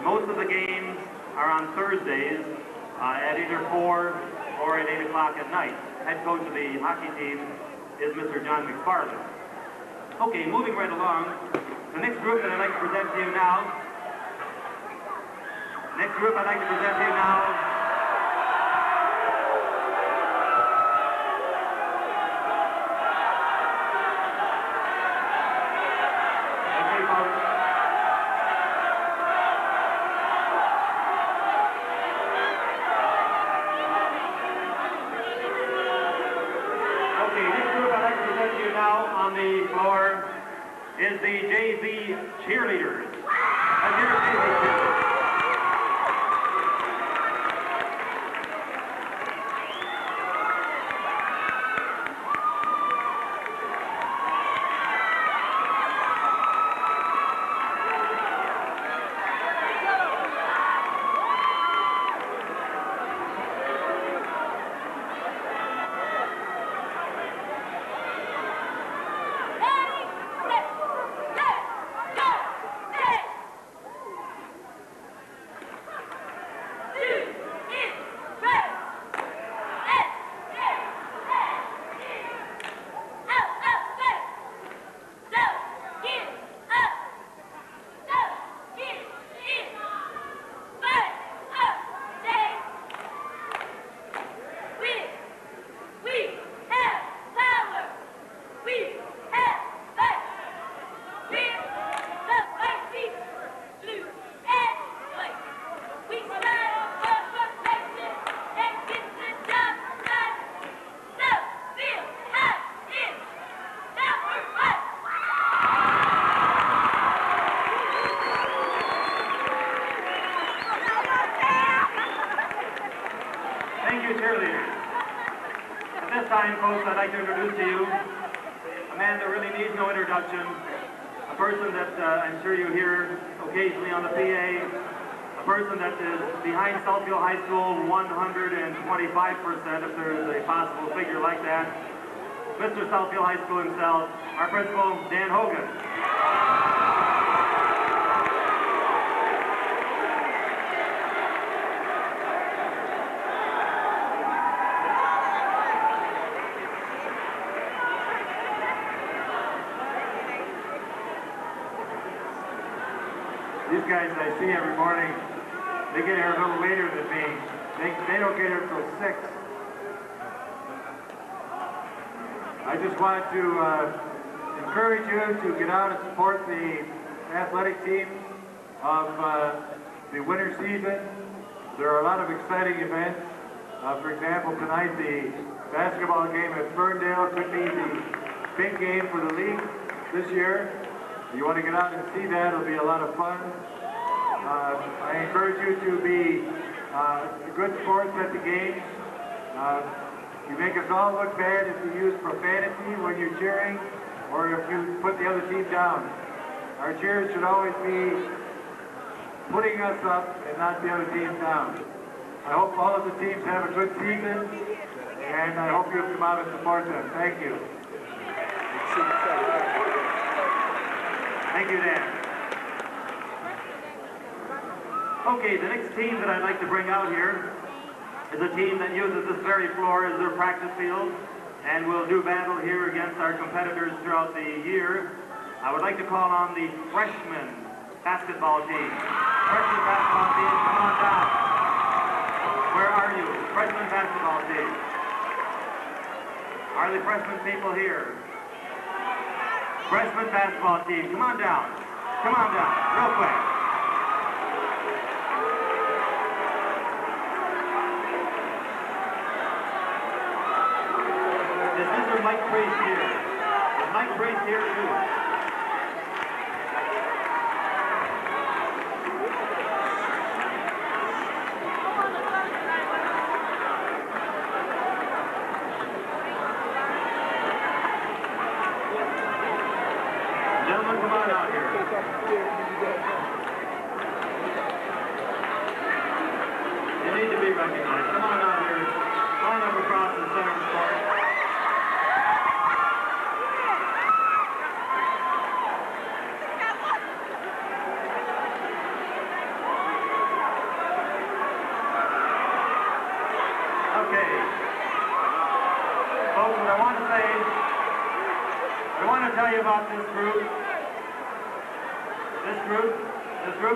Most of the games are on Thursdays at either 4 or at 8 o'clock at night. Head coach of the hockey team is Mr. John McFarland. Okay, moving right along, the next group that I'd like to present to you now, okay, folks. Okay, next group I'd like to present to you now on the floor is the JV cheerleaders. Let's hear JV cheerleaders. Folks, I'd like to introduce to you a man that really needs no introduction, a person that I'm sure you hear occasionally on the PA, a person that is behind Southfield High School 125% if there's a possible figure like that. Mr. Southfield High School himself, our principal, Dan Hogan. These guys I see every morning, they get here a little later than me. They don't get here until 6. I just want to encourage you to get out and support the athletic teams of the winter season. There are a lot of exciting events. For example, tonight the basketball game at Ferndale could be the big game for the league this year. You want to get out and see that, it'll be a lot of fun. I encourage you to be good sports at the games. You make us all look bad if you use profanity when you're cheering or if you put the other team down. Our cheers should always be putting us up and not the other team down. I hope all of the teams have a good season, and I hope you'll come out and support them. Thank you. Thank you, Dan. Okay, the next team that I'd like to bring out here is a team that uses this very floor as their practice field and will do battle here against our competitors throughout the year. I would like to call on the freshman basketball team. Freshman basketball team, come on down. Where are you? Freshman basketball team. Are the freshman people here? Freshman basketball team, come on down. Come on down, real quick. Is Mr. Mike Priest here? Is Mike Priest here too? Gentlemen, come on out here. You need to be recognized. Come on out here. Line up across the center of the court. to tell you about this group. This group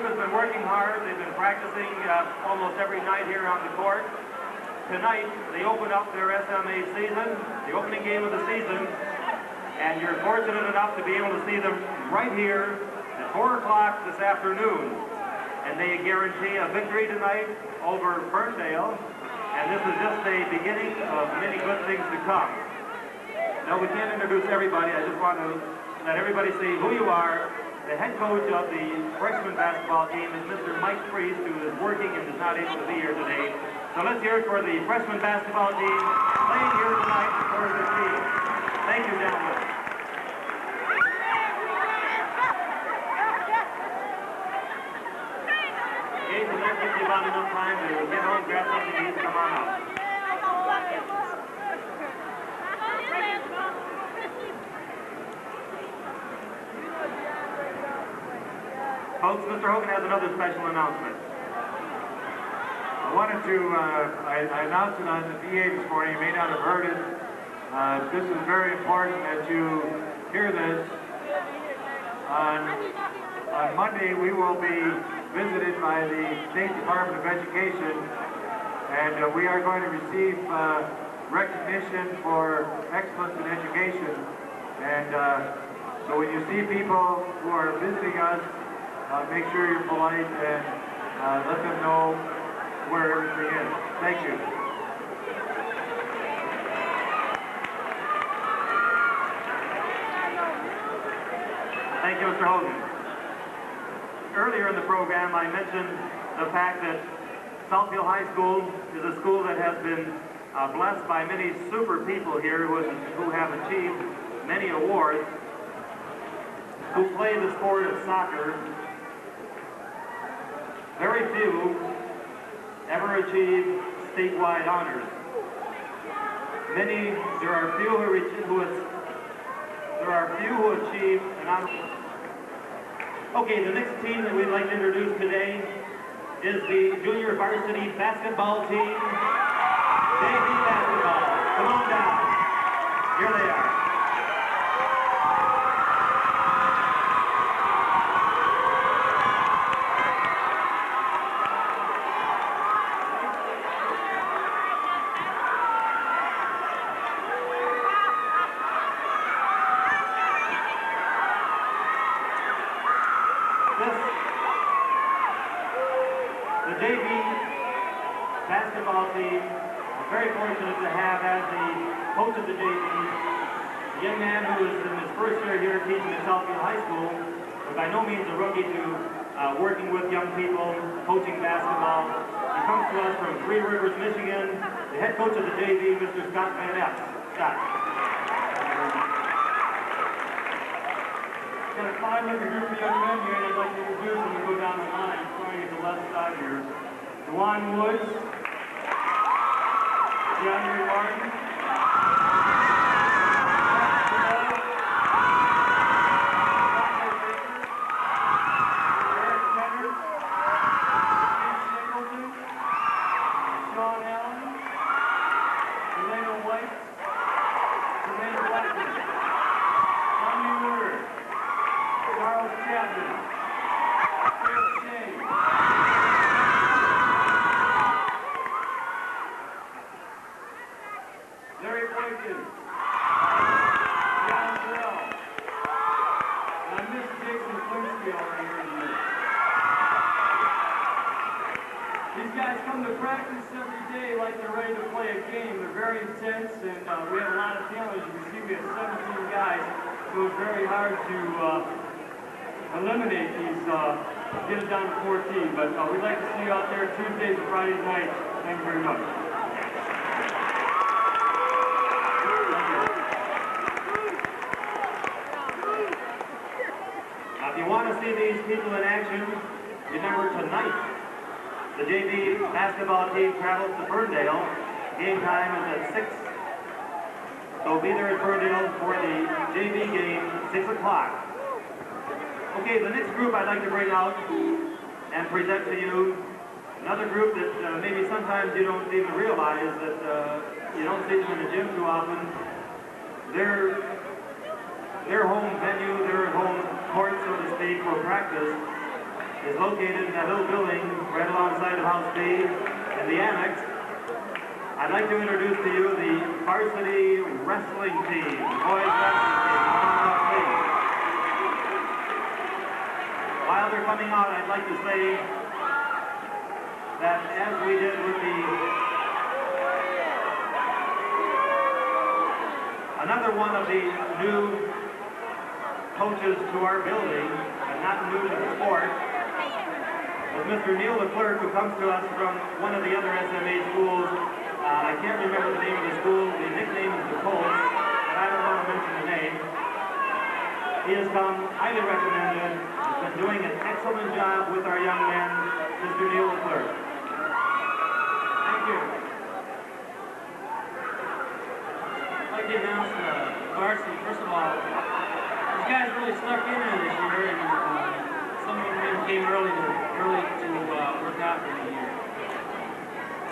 has been working hard. They've been practicing almost every night here on the court. Tonight, they open up their SMA season, the opening game of the season, and you're fortunate enough to be able to see them right here at 4 o'clock this afternoon. And they guarantee a victory tonight over Ferndale, and this is just the beginning of many good things to come. Now, we can't introduce everybody. I just want to let everybody see who you are. The head coach of the freshman basketball team is Mr. Mike Priest, who is working and is not able to be here today. So let's hear it for the freshman basketball team playing here tonight for the team. Thank you, gentlemen. Okay, so that gives you about enough time to get home, grab something to eat, and come on out. Folks, Mr. Hogan has another special announcement. I wanted to, I announced it on the PA this morning. You may not have heard it. This is very important that you hear this. On Monday, we will be visited by the State Department of Education, and we are going to receive recognition for excellence in education. And so when you see people who are visiting us, make sure you're polite and let them know where everything is. Thank you. Thank you, Mr. Hogan. Earlier in the program, I mentioned the fact that Southfield High School is a school that has been blessed by many super people here who have achieved many awards, who play the sport of soccer. Very few ever achieve statewide honors. There are few who achieve an honor. Okay, the next team that we'd like to introduce today is the junior varsity basketball team, JV basketball. Come on down. Here they are. The JV basketball team is very fortunate to have as the coach of the JV a young man who is in his first year here teaching at Southfield High School, but by no means a rookie to working with young people, coaching basketball. He comes to us from Three Rivers, Michigan, the head coach of the JV, Mr. Scott Van Epps. Scott. Got a five-member group of young men here, and I'd like to introduce them and go down the line, starting at the left side here. Dewan Woods, DeAndre Martin, Eric Tenner, Steve Singleton, Sean Allen, Elena White, Elena Blackman, Tommy Woodard, Charles Chapman, Chris Shea, Larry Boykin, John Bell, and I miss Jason Quincy over here tonight. These guys come to practice every day like they're ready to play a game. They're very intense, and we have a lot of talent. As you can see, we have 17 guys, so it's very hard to eliminate these, get it down to 14. But we'd like to see you out there Tuesdays and Fridays nights. Thank you very much. Now, if you want to see these people in action, remember tonight, the JV basketball team travels to Ferndale. Game time is at 6. So be there at Ferndale for the JV game, 6 o'clock. Okay, the next group I'd like to bring out and present to you, another group that maybe sometimes you don't even realize that you don't see them in the gym too often. They're their home venue, their home court, so to speak, for practice is located in that little building right alongside of House B in the annex. I'd like to introduce to you the varsity wrestling team, boys wrestling team. Come on up, please. While they're coming out, I'd like to say that as we did with another one of the new coaches to our building, and not new to the sport, was Mr. Neil LeClerc, who comes to us from one of the other SMA schools. I can't remember the name of the school. The nickname is the Colts, but I don't want to mention the name. He has come, highly recommended. He's been doing an excellent job with our young men, Mr. Neil LeClerc. Thank you. I'd like to announce the varsity. First of all, these guys really stuck in there this year, and some of them came early to work out for the year.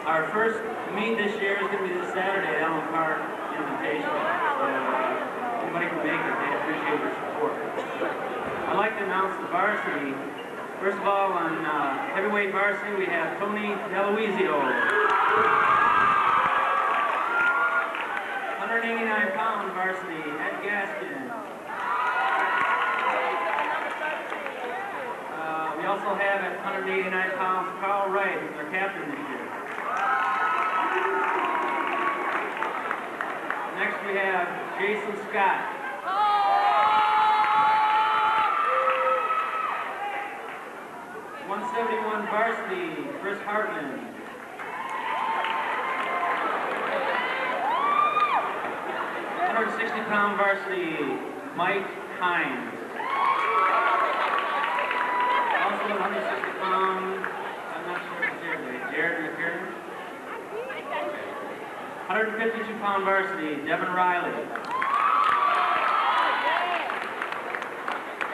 Our first meet this year is going to be this Saturday at Allen Park Invitation. So anybody can make it. They appreciate your support. I'd like to announce the varsity. First of all, on heavyweight varsity, we have Tony DeLuizio. 189-pound varsity, Ed Gaskin. We also have at 189 pounds, Carl Wright, who's our captain this year. Next we have Jason Scott. 171 varsity, Chris Hartman. 160-pound varsity, Mike Hines. Also 160-pound, I'm not sure if it's Jared McCarran. 152-pound varsity, Devin Riley.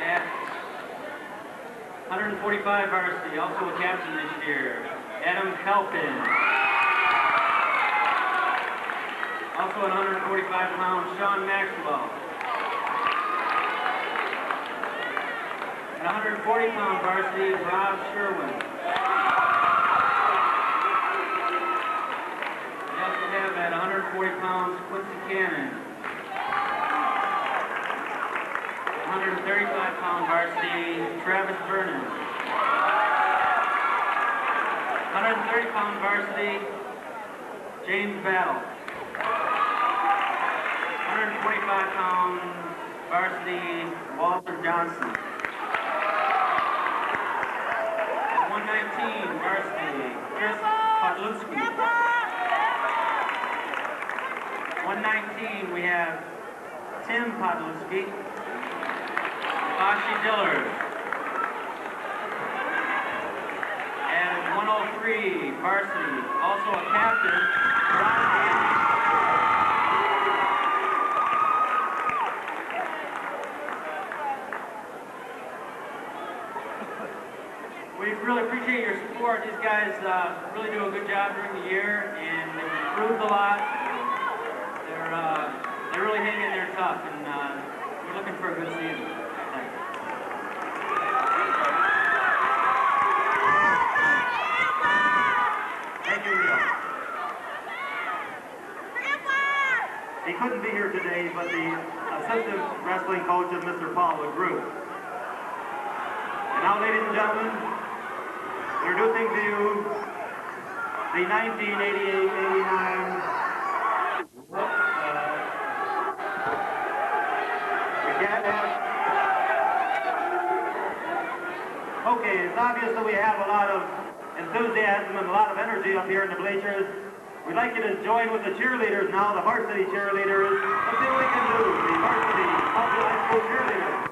At 145 varsity, also a captain this year, Adam Halpin. Also at 145 pounds, Sean Maxwell. At 140-pound varsity, Rob Sherwin. We also have at 140 pounds, Quincy Cannon. 135-pound varsity, Travis Vernon. 130-pound varsity, James Battle. 125-pound varsity, Walter Johnson. At 119 varsity, Chris Podluski. 119, we have Tim Podluski. Bashi Dillard. And 103 varsity, also a captain, Ron Haney. We really appreciate your support. These guys really do a good job during the year, and they've improved a lot. They're really hanging in there tough, and we're looking for a good season. Thanks. Thank you, Neil. He couldn't be here today, but the assistant wrestling coach is Mr. Paul LaGrew. And now, ladies and gentlemen, introducing to you the 1988-89 Okay, it's obvious that we have a lot of enthusiasm and a lot of energy up here in the bleachers. We'd like you to join with the cheerleaders now, the varsity cheerleaders. Let's see what we can do, the varsity Southfield High School cheerleaders.